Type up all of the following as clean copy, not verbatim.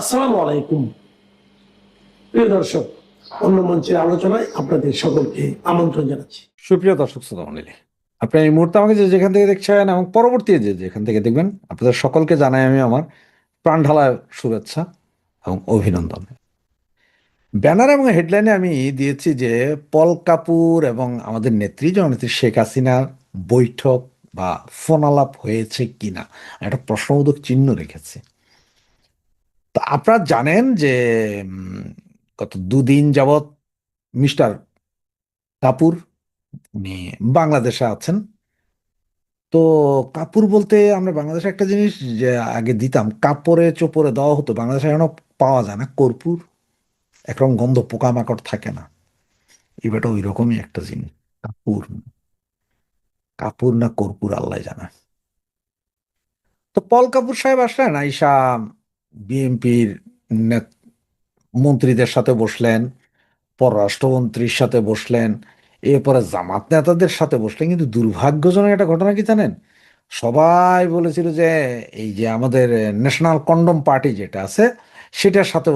আসসালামু আলাইকুম প্রিয় দর্শক, অন্য মঞ্চের আলোচনায় আপনাদের সকলকে আমন্ত্রণ জানাচ্ছি। সুপ্রিয় দর্শক শ্রোতা মণ্ডলী, আপনি এই মুহূর্তে আমাকে যে যেখান থেকে দেখছেন এবং পরবর্তী যে যেখান থেকে দেখবেন, আপনাদের সকলকে জানাই আমি আমার প্রাণ ঢালা শুভেচ্ছা এবং অভিনন্দন। ব্যানার এবং হেডলাইনে আমি দিয়েছি যে পল কাপুর এবং আমাদের নেত্রী জননেত্রী শেখ হাসিনার বৈঠক বা ফোনালাপ হয়েছে কিনা একটা প্রশ্নবোধক চিহ্ন রেখেছি। তো আপনারা জানেন যে উম, গত দুদিন যাবৎ মিস্টার কাপুর উনি বাংলাদেশে আছেন। তো কাপড় বলতে আমরা বাংলাদেশে একটা জিনিস যে আগে দিতাম, কাপড়ে চোপড়ে দেওয়া হতো, বাংলাদেশে এখনো পাওয়া যায় না, কর্পূর। একরকম গন্ধ, পোকামাকড় থাকে না। এবারটা ওই রকমই একটা জিনিস। কাপুর, কাপুর না কর্পূর আল্লাহ জানে। তো পল কাপুর সাহেব আসলেন, আইসা বিএনপির মন্ত্রীদের সাথে বসলেন, পররাষ্ট্রমন্ত্রীর সাথে বসলেন, এরপরে জামাত নেতাদের সাথে বসলেন। কিন্তু দুর্ভাগ্যজনক একটা ঘটনা কি জানেন? সবাই বলেছিল যে এই যে আমাদের ন্যাশনাল কন্ডম পার্টি যেটা আছে সেটার সাথে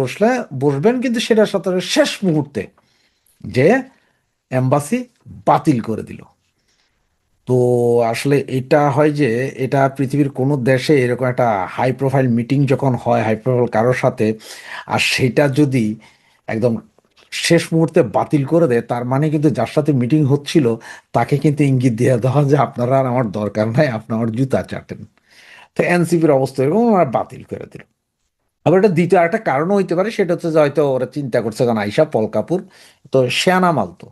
বসবেন, কিন্তু সেটার সাথে শেষ মুহূর্তে যে এম্বাসি বাতিল করে দিল। তো আসলে এটা হয় যে এটা পৃথিবীর কোনো দেশে এরকম একটা হাই প্রোফাইল মিটিং যখন হয় হাই প্রোফাইল কারোর সাথে, আর সেটা যদি একদম শেষ মুহূর্তে বাতিল করে দেয়, তার মানে কিন্তু যার সাথে মিটিং হচ্ছিল তাকে কিন্তু ইঙ্গিত দিয়ে দেওয়া যে আপনারা আর আমার দরকার নাই, আপনি আমার জুতা চাটেন। তো এনসিপির অবস্থা এরকম, ওরা বাতিল করে দিল। আবার এটা দ্বিতীয় একটা কারণও হইতে পারে, সেটা হচ্ছে যে হয়তো ওরা চিন্তা করছে, কারণ আইসা পল কাপুর তো শ্যানা মাল, তো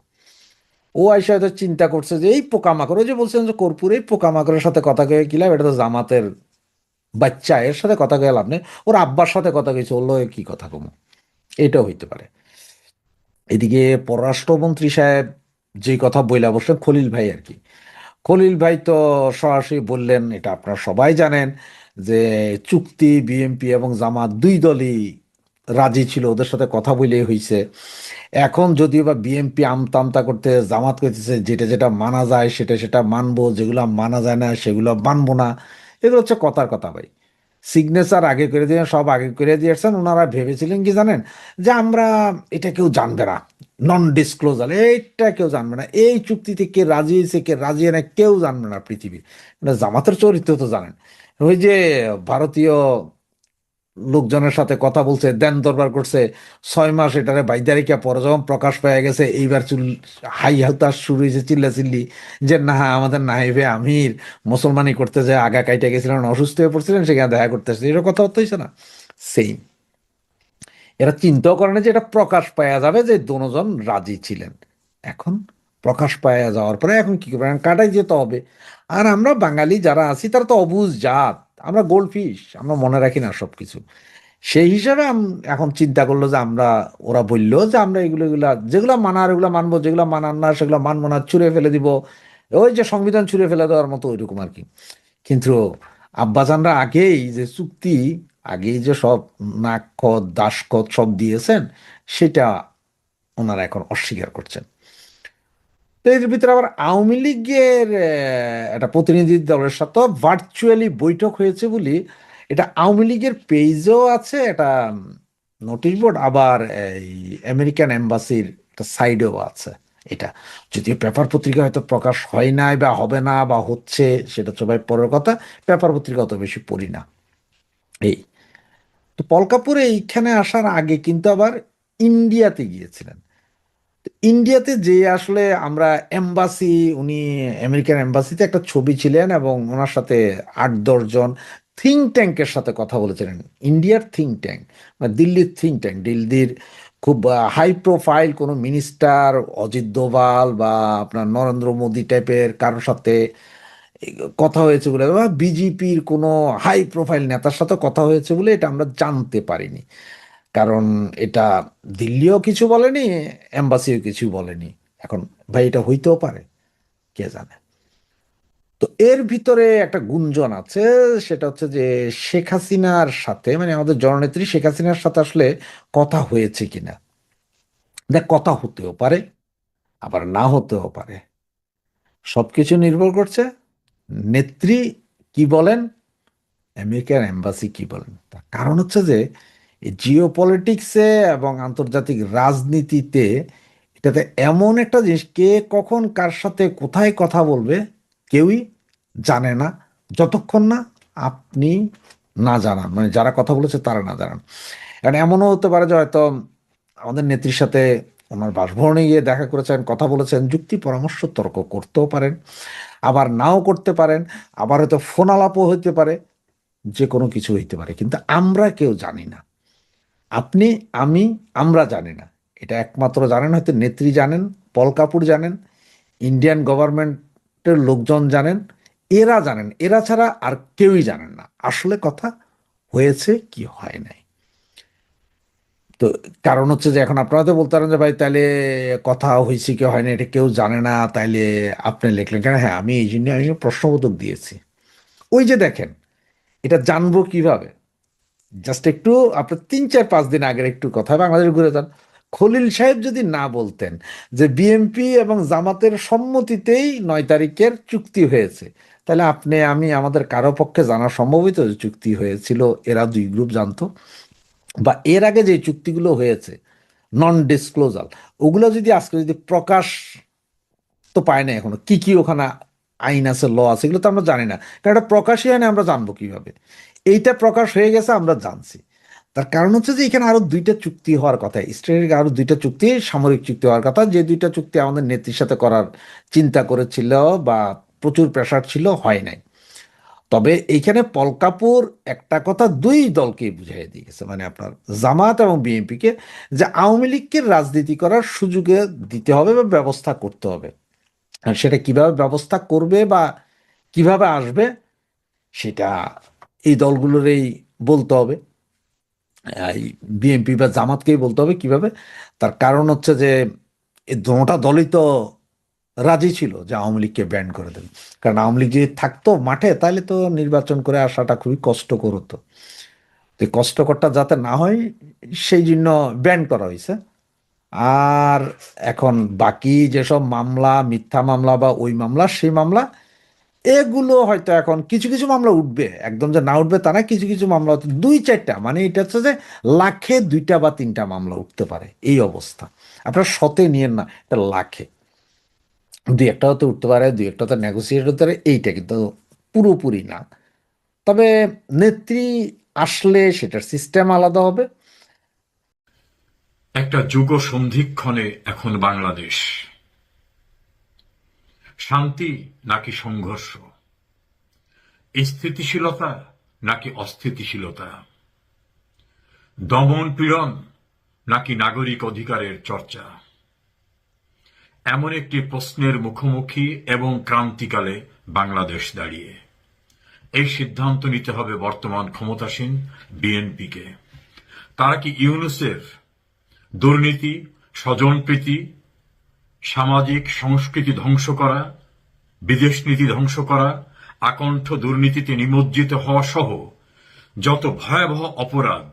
ও আইসা হয়তো চিন্তা করছে যে এই পোকামাকড়, ওই যে বলছেন যে কর্পূর, এই পোকামাকড়ের সাথে কথা কয়ে কি লাভ, এটা তো জামাতের বাচ্চা, এর সাথে কথা কয়ে লাভ নেই, ওর আব্বার সাথে কথা কইছে, ওর লগে কি কথা কমো। এটাও হইতে পারে। এদিকে পররাষ্ট্রমন্ত্রী সাহেব যে কথা বইলা বসলেন, খলিল ভাই আর কি, খলিল ভাই তো সরাসরি বললেন, এটা আপনারা সবাই জানেন যে চুক্তি বিএনপি এবং জামাত দুই দলই রাজি ছিল, ওদের সাথে কথা বলেই হয়েছে। এখন যদিও বা বিএনপি আমতা আমতা করতে, জামাত করতেছে যেটা যেটা মানা যায় সেটা সেটা মানবো, যেগুলো মানা যায় না সেগুলো মানবো না। এগুলো হচ্ছে কথার কথা ভাই। সিগনেচার আগে করে দিয়ে, সব আগে করে দিয়েছেন। ওনারা ভেবেছিলেন কি জানেন, যে আমরা এটা কেউ জানবে না, নন ডিসক্লোজার, এইটা কেউ জানবে না, এই চুক্তিতে কে রাজি হয়েছে কে রাজি হয় না কেউ জানবে না পৃথিবীর। মানে জামাতের চরিত্র তো জানেন, ওই যে ভারতীয় লোকজনের সাথে কথা বলছে, দেন দরবার করছে 6 মাস, এটারে বাইদারিকা, পরে যখন প্রকাশ পেয়ে গেছে এইবার হাই হতাশ শুরু হয়েছে, চিল্লা চিল্লি, যে না আমাদের নাইবে আমির মুসলমানি করতে যায় আগা কাইটা গেছিলেন, অসুস্থ হয়ে পড়ছিলেন, সেখানে দেখা করতে আসছে, এরকম কথা হচ্ছে না। সেই এরা চিন্তাও করে না যে এটা প্রকাশ পাওয়া যাবে যে দুজন রাজি ছিলেন। এখন প্রকাশ পাওয়া যাওয়ার পরে এখন কি করবেন, কাটাই যেতে হবে। আর আমরা বাঙালি যারা আছি তারা তো অবুঝ জাত, আমরা গোল্ড ফিশ, আমরা মনে রাখি না সবকিছু। সেই হিসাবে এখন চিন্তা করলো যে আমরা, ওরা বললো যে আমরা এগুলো এগুলা যেগুলো মানার এগুলো মানবো, যেগুলো মানার না সেগুলো মানবো না, ছুঁড়ে ফেলে দিব। ওই যে সংবিধান ছুঁড়ে ফেলে দেওয়ার মতো ওইরকম আর কি। কিন্তু আব্বাজানরা আগেই যে চুক্তি, আগেই যে সব নাকখত দাসখত সব দিয়েছেন, সেটা ওনারা এখন অস্বীকার করছেন। তো এর ভিতরে আবার আওয়ামী লীগের একটা প্রতিনিধি দলের সাথে ভার্চুয়ালি বৈঠক হয়েছে বলি, এটা আওয়ামী লীগের পেজও আছে একটা নোটিশ বোর্ড, আবার এই আমেরিকান এম্বাসির একটা সাইডেও আছে। এটা যদিও পেপার পত্রিকা হয়তো প্রকাশ হয় নাই বা হবে না বা হচ্ছে, সেটা সবাই পরের কথা। পেপার পত্রিকা অত বেশি পড়ি না। এই তো পল কাপুর এইখানে আসার আগে কিন্তু আবার ইন্ডিয়াতে গিয়েছিলেন। ইন্ডিয়াতে যে আসলে আমরা এম্বাসি, উনি আমেরিকান এম্বাসিতে একটা ছবি ছিলেন এবং ওনার সাথে 8-10 জন থিঙ্ক ট্যাঙ্কের সাথে কথা বলেছিলেন। ইন্ডিয়ার থিঙ্ক ট্যাঙ্ক, মানে দিল্লির থিঙ্ক ট্যাঙ্ক, দিল্লির খুব হাই প্রোফাইল কোনো মিনিস্টার, অজিত দোভাল বা আপনার নরেন্দ্র মোদী টাইপের কারোর সাথে কথা হয়েছে বলে, বা বিজেপির কোনো হাই প্রোফাইল নেতার সাথে কথা হয়েছে বলে এটা আমরা জানতে পারিনি। কারণ এটা দিল্লিও কিছু বলেনি, এম্বাসিও কিছু বলেনি। এখন ভাই এটা হইতেও পারে, কে জানে। তো এর ভিতরে একটা গুঞ্জন আছে, সেটা হচ্ছে যে শেখ হাসিনার সাথে, মানে আমাদের জননেত্রী শেখ হাসিনার সাথে আসলে কথা হয়েছে কিনা। দেখ, কথা হতেও পারে আবার না হতেও পারে, সবকিছু নির্ভর করছে নেত্রী কি বলেন, আমেরিকার এম্বাসি কি বলেন। তার কারণ হচ্ছে যে এই জিও পলিটিক্সে এবং আন্তর্জাতিক রাজনীতিতে এটাতে এমন একটা জিনিস, কে কখন কার সাথে কোথায় কথা বলবে কেউই জানে না, যতক্ষণ না আপনি না জানান, মানে যারা কথা বলেছে তারা না জানান। কারণ এমনও হতে পারে যে হয়তো আমাদের নেত্রীর সাথে ওনার বাসভবনে গিয়ে দেখা করেছেন, কথা বলেছেন, যুক্তি পরামর্শ তর্ক করতেও পারেন, আবার নাও করতে পারেন, আবার হয়তো ফোন আলাপও হইতে পারে, যে কোনো কিছু হইতে পারে, কিন্তু আমরা কেউ জানি না। আপনি, আমি, আমরা জানি না। এটা একমাত্র জানেন হয়তো নেত্রী জানেন, পল কাপুর জানেন, ইন্ডিয়ান গভর্নমেন্টের লোকজন জানেন, এরা জানেন, এরা ছাড়া আর কেউই জানেন না আসলে কথা হয়েছে কি হয় নাই। তো কারণ হচ্ছে যে এখন আপনারা তো বলতে পারেন যে ভাই তাহলে কথা হয়েছে কি হয় না এটা কেউ জানে না, তাইলে আপনি লিখলেন কেন? হ্যাঁ, আমি এই জন্য আমি প্রশ্নবোধক দিয়েছি। ওই যে দেখেন, এটা জানবো কিভাবে? জাস্ট একটু আপনার 3-4-5 দিন আগের একটু কথা, বাংলাদেশ ঘুরে যান। খলিল সাহেব যদি না বলতেন যে বিএনপি এবং জামাতের সম্মতিতেই 9 তারিখের চুক্তি হয়েছে, তাহলে আপনি আমি আমাদের কারো পক্ষে জানা সম্ভব হইতো যে চুক্তি হয়েছিল, এরা দুই গ্রুপ জানতো? বা এর আগে যে চুক্তিগুলো হয়েছে নন ডিসক্লোজাল, ওগুলো যদি আজকে যদি প্রকাশ তো পায় না, এখনো কি কি ওখানে আইন আছে, ল আছে, এগুলো তো আমরা জানি না, কারণ এটা প্রকাশই হয় না, আমরা জানবো কিভাবে? এইটা প্রকাশ হয়ে গেছে, আমরা জানছি। তার কারণ হচ্ছে যে এখানে আরো 2টা চুক্তি হওয়ার কথা, স্ট্র্যাটেজিক আরো 2টা চুক্তি, সামরিক চুক্তি হওয়ার কথা, যে 2টা চুক্তি আমাদের নেত্রীর সাথে করার চিন্তা করেছিল বা প্রচুর প্রেশার ছিল, হয় নাই। তবে এইখানে পল কাপুর একটা কথা দুই দলকেই বুঝাই দিয়ে গেছে, মানে আপনার জামাত এবং বিএনপিকে, যে আওয়ামী লীগকে রাজনীতি করার সুযোগে দিতে হবে বা ব্যবস্থা করতে হবে। আর সেটা কিভাবে ব্যবস্থা করবে বা কিভাবে আসবে, সেটা এই দলগুলোরই বলতে হবে, এই বিএনপি বা জামাতকেই বলতে হবে কিভাবে। তার কারণ হচ্ছে যে এই দোনোটা দলই তো রাজি ছিল যে আওয়ামী লীগকে ব্যান করে দেবে। কারণ আওয়ামী লীগ যদি থাকতো মাঠে, তাহলে তো নির্বাচন করে আসাটা খুবই কষ্টকর হতো। তো এই কষ্টকরটা যাতে না হয়, সেই জন্য ব্যান করা হয়েছে। আর এখন বাকি যেসব মামলা, মিথ্যা মামলা বা ওই মামলা সেই মামলা, এগুলো হয়তো এখন কিছু কিছু মামলা উঠবে, একদম যে না উঠবে তা না, কিছু কিছু মামলা হয়তো 2-4টা, মানে এটা হচ্ছে যে লাখে 2টা বা 3টা মামলা উঠতে পারে, এই অবস্থা। আপনার শতে নিয়েন না, এটা লাখে 2-1টা হতে উঠতে পারে, 2-1টা হতে নেগোসিয়েট হতে পারে, এইটা কিন্তু পুরোপুরি না। তবে নেত্রী আসলে সেটার সিস্টেম আলাদা হবে। একটা যুগ সন্ধিক্ষণে এখন বাংলাদেশ। শান্তি নাকি সংঘর্ষ, স্থিতিশীলতা নাকি অস্থিতিশীলতা, দমন পীড়ন নাকি নাগরিক অধিকারের চর্চা, এমন একটি প্রশ্নের মুখোমুখি এবং ক্রান্তিকালে বাংলাদেশ দাঁড়িয়ে। এই সিদ্ধান্ত নিতে হবে বর্তমান ক্ষমতাসীন বিএনপিকে। তারা কি ইউনূসের দুর্নীতি, স্বজনপ্রীতি, সামাজিক সংস্কৃতি ধ্বংস করা, বিদেশ নীতি ধ্বংস করা, আকণ্ঠ দুর্নীতিতে নিমজ্জিত হওয়া সহ যত ভয়াবহ অপরাধ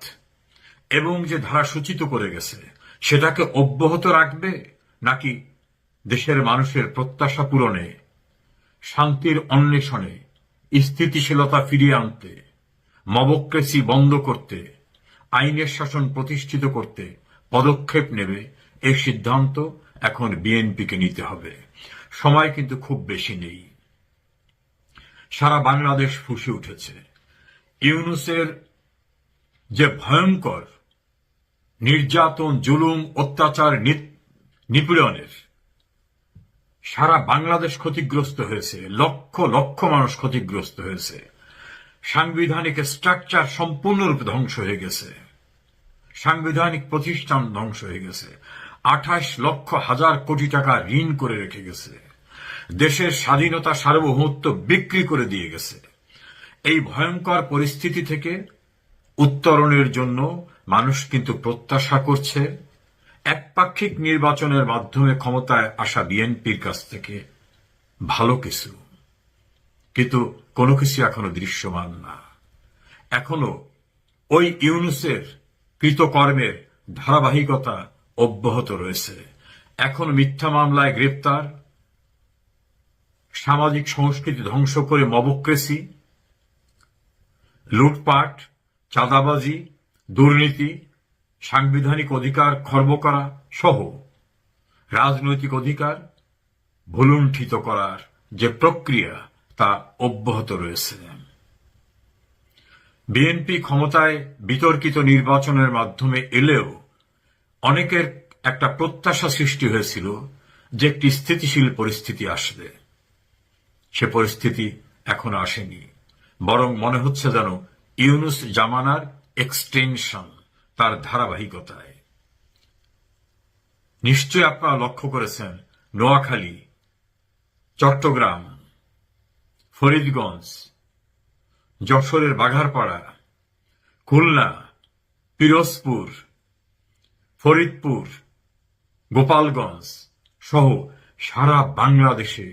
এবং যে ধারা সূচিত করে গেছে সেটাকে অব্যাহত রাখবে, নাকি দেশের মানুষের প্রত্যাশা পূরণে, শান্তির অন্বেষণে, স্থিতিশীলতা ফিরিয়ে আনতে, মবক্রেসি বন্ধ করতে, আইনের শাসন প্রতিষ্ঠিত করতে পদক্ষেপ নেবে? এই সিদ্ধান্ত এখন বিএনপিকে নিতে হবে। সময় কিন্তু খুব বেশি নেই। সারা বাংলাদেশ ফুঁসে উঠেছে ইউনূসের যে ভয়ঙ্কর নির্যাতন, জুলুম, অত্যাচার, নিপীড়নের। সারা বাংলাদেশ ক্ষতিগ্রস্ত হয়েছে, লক্ষ লক্ষ মানুষ ক্ষতিগ্রস্ত হয়েছে, সাংবিধানিক স্ট্রাকচার সম্পূর্ণরূপে ধ্বংস হয়ে গেছে, সাংবিধানিক প্রতিষ্ঠান ধ্বংস হয়ে গেছে, 28 লক্ষ হাজার কোটি টাকা ঋণ করে রেখে গেছে, দেশের স্বাধীনতা সার্বভৌমত্ব বিক্রি করে দিয়ে গেছে। এই ভয়ঙ্কর পরিস্থিতি থেকে উত্তরণের জন্য মানুষ কিন্তু প্রত্যাশা করছে একপাক্ষিক নির্বাচনের মাধ্যমে ক্ষমতায় আসা বিএনপির কাছ থেকে ভালো কিছু। কিন্তু কোনো কিছু এখনো দৃশ্যমান না। এখনো ওই ইউনূসের কৃতকর্মের ধারাবাহিকতা অব্যাহত রয়েছে। এখন মিথ্যা মামলায় গ্রেপ্তার, সামাজিক সংস্কৃতি ধ্বংস করে মবক্রেসি, লুটপাট, চাঁদাবাজি, দুর্নীতি, সাংবিধানিক অধিকার খর্ব করা সহ রাজনৈতিক অধিকার ভুলুণ্ঠিত করার যে প্রক্রিয়া তা অব্যাহত রয়েছে। বিএনপি ক্ষমতায় বিতর্কিত নির্বাচনের মাধ্যমে এলেও অনেকের একটা প্রত্যাশা সৃষ্টি হয়েছিল যে একটি স্থিতিশীল পরিস্থিতি আসবে। সে পরিস্থিতি এখনো আসেনি, বরং মনে হচ্ছে যেন ইউনূস জামানার এক্সটেনশন, তার ধারাবাহিকতায়। নিশ্চয় আপনারা লক্ষ্য করেছেন নোয়াখালী, চট্টগ্রাম, ফরিদগঞ্জ, যশোরের বাঘারপাড়া, খুলনা, পিরোজপুর, ফরিদপুর, গোপালগঞ্জ সহ সারা বাংলাদেশে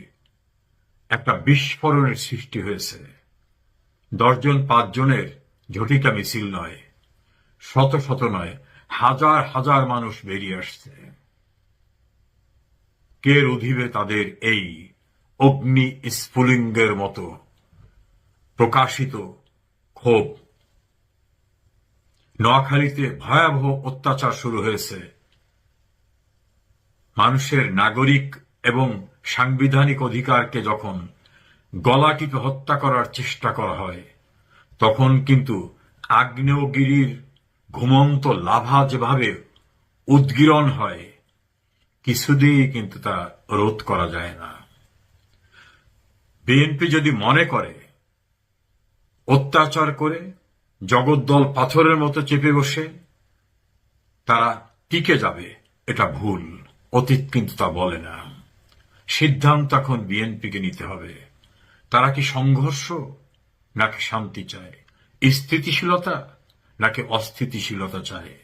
একটা বিস্ফোরণের সৃষ্টি হয়েছে। 10 জন 5 জনের ঝটিকা মিছিল নয়, শত শত নয়, হাজার হাজার মানুষ বেরিয়ে আসছে। কে রুধিবে তাদের এই অগ্নি স্ফুলিঙ্গের মতো প্রকাশিত ক্ষোভ? নোয়াখালীতে ভয়াবহ অত্যাচার শুরু হয়েছে। মানুষের নাগরিক এবং সাংবিধানিক অধিকারকে যখন গলা টিপে হত্যা করার চেষ্টা করা হয়, তখন কিন্তু আগ্নেয়গিরির ঘুমন্ত লাভা যেভাবে উদ্গীরণ হয়, কিছুদিনই কিন্তু তা রোধ করা যায় না। বিএনপি যদি মনে করে অত্যাচার করে জগদ্দল পাথরের মতো চেপে বসে তারা টিকে যাবে, এটা ভুল। অতীত কিন্তু তা বলে না। সিদ্ধান্ত এখন বিএনপিকে নিতে হবে। তারা কি সংঘর্ষ নাকি শান্তি চায়, স্থিতিশীলতা নাকি অস্থিতিশীলতা চায়?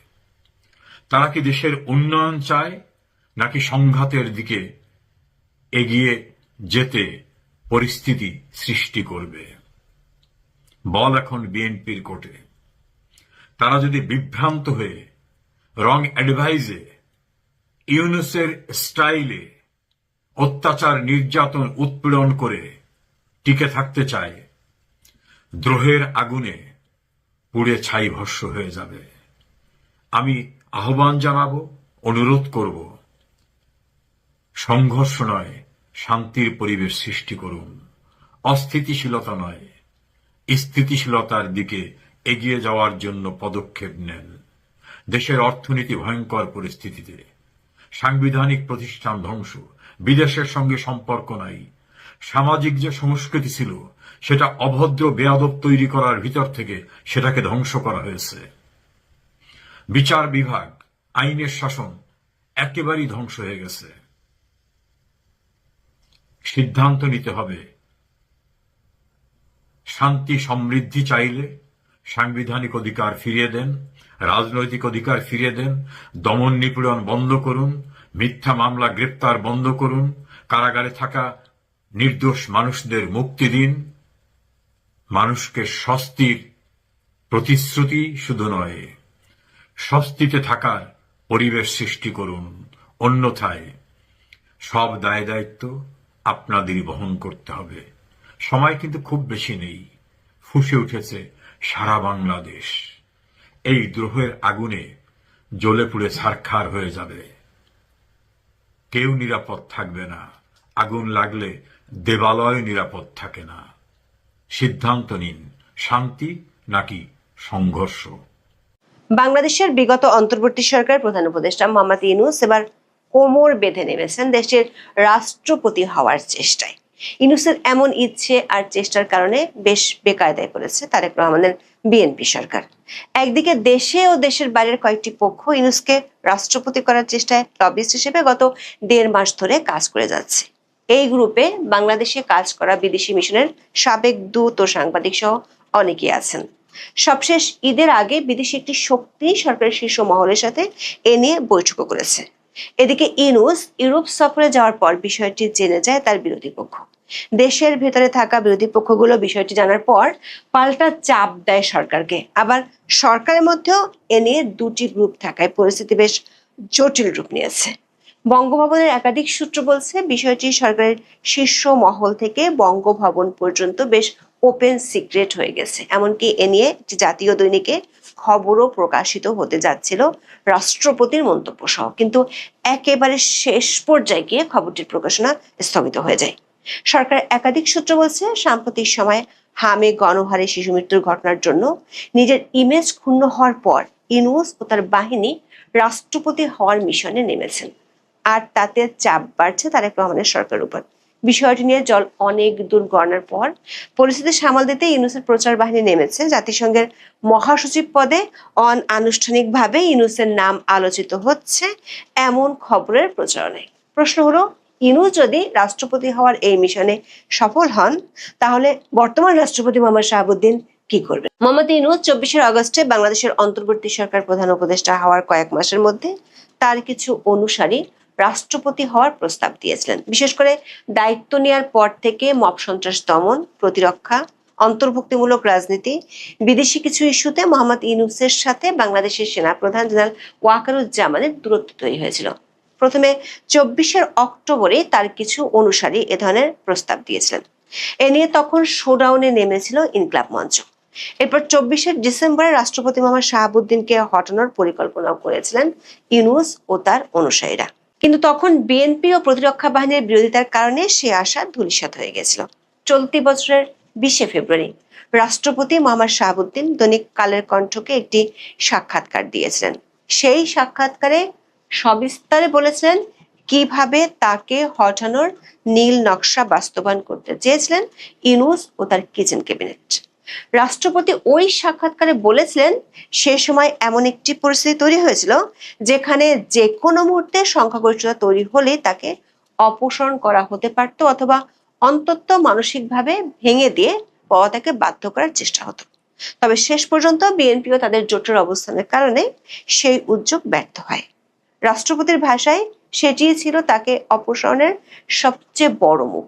তারা কি দেশের উন্নয়ন চায় নাকি সংঘাতের দিকে এগিয়ে যেতে পরিস্থিতি সৃষ্টি করবে? বল এখন বিএনপির কোর্টে। তারা যদি বিভ্রান্ত হয়ে রং অ্যাডভাইজে ইউনূসের স্টাইলে অত্যাচার, নির্যাতন, উৎপীড়ন করে টিকে থাকতে চায়, দ্রোহের আগুনে পুড়ে ছাই ভস্ম হয়ে যাবে। আমি আহ্বান জানাবো, অনুরোধ করব, সংঘর্ষ নয়, শান্তির পরিবেশ সৃষ্টি করুন। অস্থিতিশীলতা নয়, স্থিতিশীলতার দিকে এগিয়ে যাওয়ার জন্য পদক্ষেপ নেন। দেশের অর্থনীতি ভয়ঙ্কর পরিস্থিতিতে, সাংবিধানিক প্রতিষ্ঠান ধ্বংস, বিদেশের সঙ্গে সম্পর্ক নাই, সামাজিক যে সংস্কৃতি ছিল সেটা অভদ্র বেয়াদব তৈরি করার ভিতর থেকে সেটাকে ধ্বংস করা হয়েছে। বিচার বিভাগ, আইনের শাসন একেবারেই ধ্বংস হয়ে গেছে। সিদ্ধান্ত নিতে হবে। শান্তি সমৃদ্ধি চাইলে সাংবিধানিক অধিকার ফিরিয়ে দেন, রাজনৈতিক অধিকার ফিরিয়ে দেন, দমন নিপীড়ন বন্ধ করুন, মিথ্যা মামলা গ্রেপ্তার বন্ধ করুন, কারাগারে থাকা নির্দোষ মানুষদের মুক্তি দিন। মানুষকে স্বস্তির প্রতিশ্রুতি শুধু নয়, স্বস্তিতে থাকার পরিবেশ সৃষ্টি করুন। অন্যথায় সব দায় দায়িত্ব আপনাদেরই বহন করতে হবে। সময় কিন্তু খুব বেশি নেই। ফুঁসে উঠেছে সারা বাংলাদেশ। এই দ্রোহের আগুনে জ্বলে পুড়ে ছারখার হয়ে যাবে। কেউ নিরাপদ থাকবে না। আগুন লাগলে দেবালয় নিরাপদ থাকে না। সিদ্ধান্ত নিন, শান্তি নাকি সংঘর্ষ। বাংলাদেশের বিগত অন্তর্বর্তী সরকার প্রধান উপদেষ্টা মোহাম্মদ ইউনূস এবার কোমর বেঁধে নেমেছেন দেশের রাষ্ট্রপতি হওয়ার চেষ্টায়। ইউনূসের এমন ইচ্ছে আর চেষ্টার কারণে বেশ বেকায়দায় পড়েছে তারেক রহমানের বিএনপি সরকার। একদিকে দেশে ও দেশের বাইরের কয়েকটি পক্ষ ইউনূসকে রাষ্ট্রপতি করার চেষ্টায় লবিস্ট হিসেবে গত 1.5 মাস ধরে কাজ করে যাচ্ছে। এই গ্রুপে বাংলাদেশে কাজ করা বিদেশি মিশনের সাবেক দূত ও সাংবাদিক সহ অনেকেই আছেন। সবশেষ ঈদের আগে বিদেশি একটি শক্তি সরকারের শীর্ষ মহলের সাথে এ নিয়ে বৈঠকও করেছে। এদিকে ইউনূস ইউরোপ সফরে যাওয়ার পর বিষয়টি জেনে যায় তার বিরোধী পক্ষ। দেশের ভেতরে থাকা বিরোধী পক্ষগুলো বিষয়টি জানার পর পাল্টা চাপ দেয় সরকারকে। আবার সরকারের মধ্যেও এ নিয়ে দুটি গ্রুপ থাকায় পরিস্থিতি বেশ জটিল রূপ নিয়েছে। বঙ্গভবনের একাধিক সূত্র বলছে বিষয়টি সরকারের শীর্ষ মহল থেকে বঙ্গভবন পর্যন্ত বেশ ওপেন সিক্রেট হয়ে গেছে। এমনকি এ নিয়ে জাতীয় দৈনিকে খবরও প্রকাশিত হতে যাচ্ছিল রাষ্ট্রপতির মন্তব্য সহ, কিন্তু একেবারে শেষ পর্যায়ে গিয়ে খবরটির প্রকাশনা স্থগিত হয়ে যায়। সরকার একাধিক সূত্র বলছে, সাম্প্রতিক সময়ে হামে গণহারে শিশু মৃত্যুর ঘটনার জন্য নিজের ইমেজ ক্ষুণ্ণ হওয়ার পর ইউনূস ও তার বাহিনী রাষ্ট্রপতি হওয়ার মিশনে নেমেছেন, আর তাতে চাপ বাড়ছে তারেক রহমানের সরকারের উপর। বিষয়টি নিয়ে জল অনেক দূর গড়ানোর পর পরিস্থিতি সামাল দিতে ইউনূসের প্রচার বাহিনী নেমেছে। জাতিসংঘের মহাসচিব পদে অনানুষ্ঠানিকভাবে ইউনূসের নাম আলোচিত হচ্ছে এমন খবরের প্রচারণায়। প্রশ্ন হলো, ইউনূস যদি রাষ্ট্রপতি হওয়ার এই মিশনে সফল হন, তাহলে বর্তমান রাষ্ট্রপতি মোহাম্মদ শাহাবুদ্দিন কি করবেন? মোহাম্মদ ইউনূস 24 আগস্টে বাংলাদেশের অন্তর্বর্তী সরকার প্রধান উপদেষ্টা হওয়ার কয়েক মাসের মধ্যে তার কিছু অনুসারী রাষ্ট্রপতি হওয়ার প্রস্তাব দিয়েছিলেন। বিশেষ করে দায়িত্ব নেওয়ার পর থেকে মব সন্ত্রাস দমন, প্রতিরক্ষা, অন্তর্ভুক্তিমূলক রাজনীতি, বিদেশি কিছু ইস্যুতে মোহাম্মদ ইউনূসের সাথে বাংলাদেশের সেনাপ্রধান জেনারেল ওয়াকারুজ্জামানের দূরত্ব তৈরি হয়েছিল। প্রথমে 24 অক্টোবরে তার কিছু অনুসারী এ ধরনের প্রস্তাব দিয়েছিলেন। এ নিয়ে তখন শোডাউনে নেমেছিল ইনকিলাব মঞ্চ। এরপর 24 ডিসেম্বরে রাষ্ট্রপতি মোহাম্মদ শাহাবুদ্দিনকে হটানোর পরিকল্পনাও করেছিলেন ইউনূস ও তার অনুসারীরা, কিন্তু তখন বিএনপি ও প্রতিরক্ষা বাহিনীর বিরোধিতার কারণে সে আশা ধূলিসাৎ হয়ে গেছিল। চলতি বছরের 20 ফেব্রুয়ারি রাষ্ট্রপতি মোহাম্মদ শাহাবুদ্দিন দৈনিক কালের কণ্ঠকে একটি সাক্ষাৎকার দিয়েছিলেন। সেই সাক্ষাৎকারে সবিস্তারে বলেছিলেন কিভাবে তাকে হটানোর নীল নকশা বাস্তবায়ন করতে চেয়েছিলেন ইউনূস ও তার কিচেন ক্যাবিনেট। রাষ্ট্রপতি ওই সাক্ষাৎকারে বলেছিলেন, সে সময় এমন একটি পরিস্থিতি তৈরি হয়েছিল যেখানে যে কোনো মুহূর্তে সংখ্যাগরিষ্ঠতা তৈরি হলে তাকে অপসারণ করা হতে পারত, অথবা অন্তত মানসিকভাবে ভেঙে দিয়ে পদত্যাগে বাধ্য করার চেষ্টা হতো। তবে শেষ পর্যন্ত বিএনপি ও তাদের জোটের অবস্থানের কারণে সেই উদ্যোগ ব্যর্থ হয়। রাষ্ট্রপতির ভাষায় সেটিই ছিল তাকে অপসারণের সবচেয়ে বড় মুখ।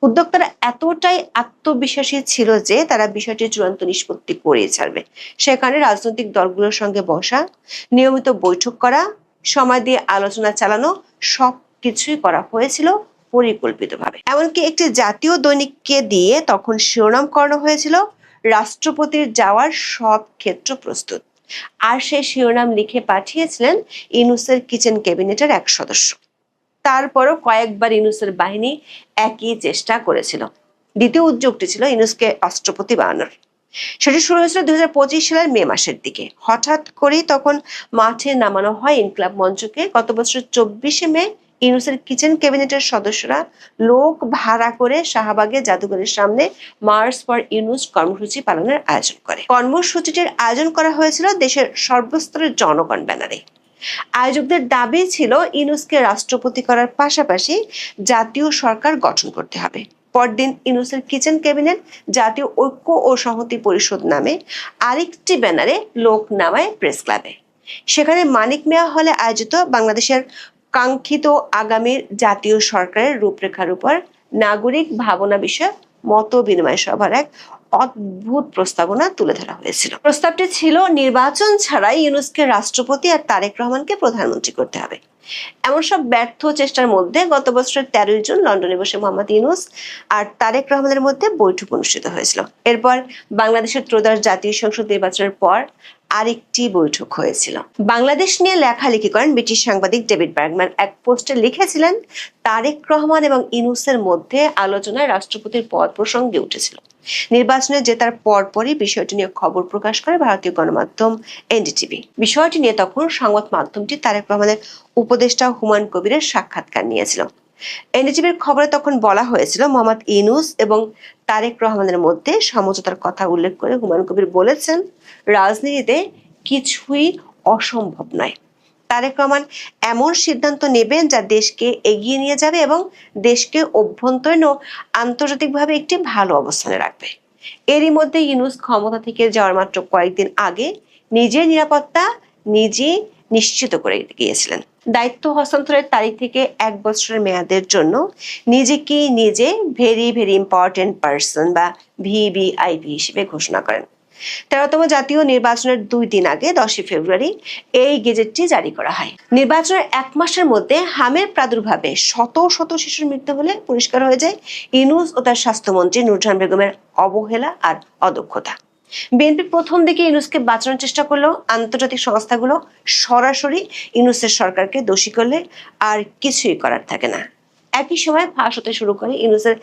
উদ্যোক্তারা এতটাই আত্মবিশ্বাসী ছিল যে তারা বিষয়টি চূড়ান্ত নিষ্পত্তি করে ছাড়বে। সেখানে রাজনৈতিক দলগুলোর সঙ্গে বসা, নিয়মিত বৈঠক করা, সময় দিয়ে আলোচনা চালানো, সবকিছুই করা হয়েছিল পরিকল্পিতভাবে। এমনকি একটি জাতীয় দৈনিককে দিয়ে তখন শিরোনাম করানো হয়েছিল, রাষ্ট্রপতির যাওয়ার সব ক্ষেত্র প্রস্তুত। আর সেই শিরোনাম লিখে পাঠিয়েছিলেন ইউনূসের কিচেন ক্যাবিনেটের এক সদস্য। তারপরও কয়েকবার ইউনূসের বাহিনী একই চেষ্টা করেছিল। দ্বিতীয় উদ্যোগটি ছিল ইউনূসকে রাষ্ট্রপতি বানানোর। সেটি শুরু হয়েছিল 2025 সালের মে মাসের দিকে। হঠাৎ করেই তখন মাঠে নামানো হয় ইনকিলাব মঞ্চকে। গত বছর 24 মে ইউনূসের কিচেন ক্যাবিনেটের সদস্যরা লোক ভাড়া করে শাহবাগে জাদুঘরের সামনে মার্চ ফর ইউনূস কর্মসূচি পালনের আয়োজন করে। কর্মসূচিটির আয়োজন করা হয়েছিল দেশের সর্বস্তরের জনগণ ব্যানারে। আয়োজকদের দাবি ছিল ইউনূসকে রাষ্ট্রপতি করার পাশাপাশি জাতীয় সরকার গঠন করতে হবে। পরদিন ইউনূসের কিচেন ক্যাবিনেট জাতীয় ঐক্য ও সংহতি পরিষদ নামে আরেকটি ব্যানারে লোক নামায় প্রেস ক্লাবে। সেখানে মানিক মিয়া হলে আয়োজিত বাংলাদেশের কাঙ্ক্ষিত আগামীর জাতীয় সরকারের রূপরেখার উপর নাগরিক ভাবনা বিষয়ক মত বিনিময় সভার এক অদ্ভুত প্রস্তাবনা তুলে ধরা হয়েছিল। প্রস্তাবটি ছিল, নির্বাচন ছাড়াই ইউনূসকে রাষ্ট্রপতি আর তারেক রহমানকে প্রধানমন্ত্রী করতে হবে। এমন সব ব্যর্থ চেষ্টার মধ্যে গত বছরের 13 জুন লন্ডনে বসে মোহাম্মদ ইউনূস আর তারেক রহমানের মধ্যে বৈঠক অনুষ্ঠিত হয়েছিল। এরপর বাংলাদেশের ত্রয়োদশ জাতীয় সংসদ নির্বাচনের পর আরেকটি বৈঠক হয়েছিল। বাংলাদেশ নিয়ে লেখালেখি করেন ব্রিটিশ সাংবাদিক ডেভিড বার্গম্যান এক পোস্টে লিখেছিলেন, তারেক রহমান এবং ইউনূসের মধ্যে আলোচনায় রাষ্ট্রপতির পদ প্রসঙ্গে উঠেছিল। নির্বাচনে জেতার পরপরই বিষয়টি নিয়ে খবর প্রকাশ করে ভারতীয় গণমাধ্যম এনডিটিভি। বিষয়টি নিয়ে তখন সংবাদ মাধ্যমটি তারেক রহমানের উপদেষ্টা হুমায়ুন কবিরের সাক্ষাৎকার নিয়েছিল। এনডিটিভির খবরে তখন বলা হয়েছিল, মোহাম্মদ ইউনূস এবং তারেক রহমানের মধ্যে সমঝোতার কথা উল্লেখ করে হুমায়ুন কবির বলেছেন, রাজনীতিতে কিছুই অসম্ভব নয়। তারেক রহমান এমন সিদ্ধান্ত নেবেন যা দেশকে এগিয়ে নিয়ে যাবে এবং দেশকে অভ্যন্তরীণ ও আন্তর্জাতিকভাবে একটি ভালো অবস্থানে রাখবে। এরই মধ্যে ইউনূস ক্ষমতা থেকে যাওয়ার মাত্র কয়েকদিন আগে নিজের নিরাপত্তা নিজে নিশ্চিত করে গিয়েছিলেন। দায়িত্ব হস্তান্তরের তারিখ থেকে 1 বছরের মেয়াদের জন্য নিজেকে নিজে ভেরি ইম্পর্টেন্ট পার্সন বা ভিভিআইপি হিসেবে ঘোষণা করেন। 13তম জাতীয় নির্বাচনের 2 দিন আগে 10 ফেব্রুয়ারি এই গেজেটটি জারি করা হয়। নির্বাচনের 1 মাসের মধ্যে হামের প্রাদুর্ভাবে শত শত শিশুর মৃত্যু হলে পরিষ্কার হয়ে যায় ইউনূস ও তার স্বাস্থ্যমন্ত্রী নূরজাহান বেগমের অবহেলা আর অদক্ষতা। বিএনপি প্রথম দিকে ইউনূসকে বাঁচানোর চেষ্টা করলেও আন্তর্জাতিক সংস্থাগুলো সরাসরি ইউনূসের সরকারকে দোষী করলে আর কিছুই করার থাকে না। একই সময় ফাঁস হতে শুরু করে ইউনূসের